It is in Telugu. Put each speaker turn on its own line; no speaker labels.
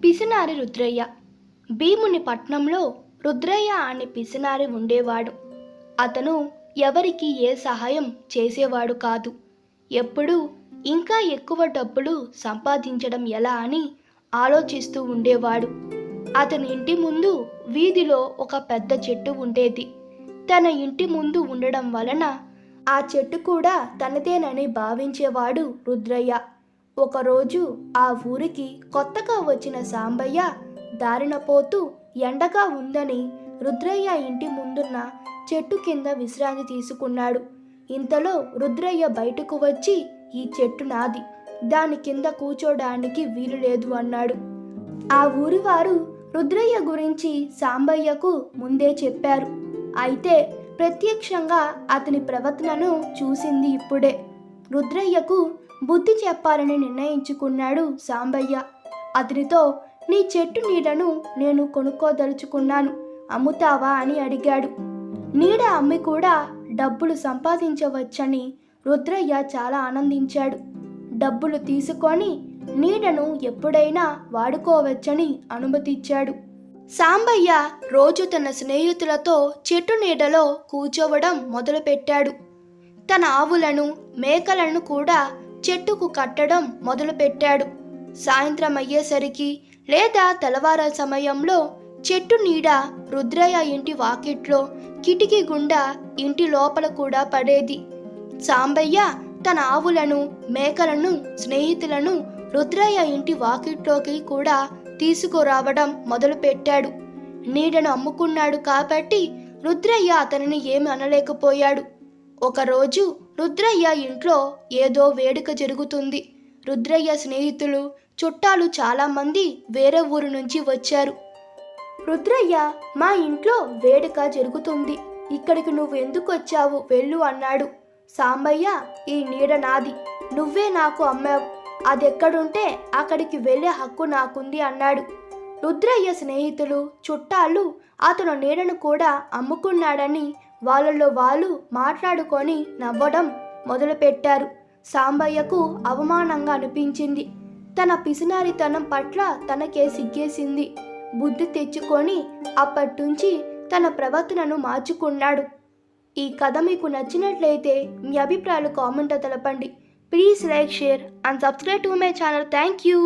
పిసినారి రుద్రయ్య. భీముని పట్నంలో రుద్రయ్య అనే పిసినారి ఉండేవాడు. అతను ఎవరికి ఏ సహాయం చేసేవాడు కాదు. ఎప్పుడూ ఇంకా ఎక్కువ డబ్బులు సంపాదించడం ఎలా అని ఆలోచిస్తూ ఉండేవాడు. అతని ఇంటి ముందు వీధిలో ఒక పెద్ద చెట్టు ఉండేది. తన ఇంటి ముందు ఉండడం వలన ఆ చెట్టు కూడా తనదేనని భావించేవాడు రుద్రయ్య. ఒకరోజు ఆ ఊరికి కొత్తగా వచ్చిన సాంబయ్య దారిన పోతూ ఎండగా ఉందని రుద్రయ్య ఇంటి ముందున్న చెట్టు కింద విశ్రాంతి తీసుకున్నాడు. ఇంతలో రుద్రయ్య బయటకు వచ్చి, ఈ చెట్టు నాది, దాని కింద కూర్చోడానికి వీలు లేదు అన్నాడు. ఆ ఊరి వారు రుద్రయ్య గురించి సాంబయ్యకు ముందే చెప్పారు. అయితే ప్రత్యక్షంగా అతని ప్రవర్తనను చూసింది ఇప్పుడే. రుద్రయ్యకు బుద్ధి చెప్పాలని నిర్ణయించుకున్నాడు సాంబయ్య. అతనితో, నీ చెట్టు నీడను నేను కొనుక్కోదలుచుకున్నాను, అమ్ముతావా అని అడిగాడు. నీడ అమ్మి కూడా డబ్బులు సంపాదించవచ్చని రుద్రయ్య చాలా ఆనందించాడు. డబ్బులు తీసుకొని నీడను ఎప్పుడైనా వాడుకోవచ్చని అనుమతిచ్చాడు. సాంబయ్య రోజు తన స్నేహితులతో చెట్టు నీడలో కూర్చోవడం మొదలుపెట్టాడు. తన ఆవులను, మేకలను కూడా చెట్టుకు కట్టడం మొదలుపెట్టాడు. సాయంత్రం అయ్యేసరికి లేదా తెల్లవార సమయంలో చెట్టు నీడ రుద్రయ్య ఇంటి వాకిట్లో, కిటికీ గుండా ఇంటి లోపల కూడా పడేది. సాంబయ్య తన ఆవులను, మేకలను, స్నేహితులను రుద్రయ్య ఇంటి వాకిట్లోకి కూడా తీసుకురావడం మొదలుపెట్టాడు. నీడను అమ్ముకున్నాడు కాబట్టి రుద్రయ్య అతనిని ఏమి అనలేకపోయాడు. ఒకరోజు రుద్రయ్య ఇంట్లో ఏదో వేడుక జరుగుతుంది. రుద్రయ్య స్నేహితులు, చుట్టాలు చాలామంది వేరే ఊరు నుంచి వచ్చారు. రుద్రయ్య, మా ఇంట్లో వేడుక జరుగుతుంది, ఇక్కడికి నువ్వు ఎందుకు వచ్చావు, వెళ్ళు అన్నాడు. సాంబయ్య, ఈ నీడ నాది, నువ్వే నాకు అమ్మావు, అదెక్కడుంటే అక్కడికి వెళ్ళే హక్కు నాకుంది అన్నాడు. రుద్రయ్య స్నేహితులు, చుట్టాలు అతను నీడను కూడా అమ్ముకున్నాడని వాళ్ళలో వాళ్ళు మాట్లాడుకొని నవ్వడం మొదలుపెట్టారు. సాంబయ్యకు అవమానంగా అనిపించింది. తన పిసినారితనం పట్ల తనకే సిగ్గేసింది. బుద్ధి తెచ్చుకొని అప్పట్నుంచి తన ప్రవర్తనను మార్చుకున్నాడు. ఈ కథ మీకు నచ్చినట్లయితే మీ అభిప్రాయాలు కామెంట్లో తెలపండి. Please like, share and subscribe to my channel. Thank you.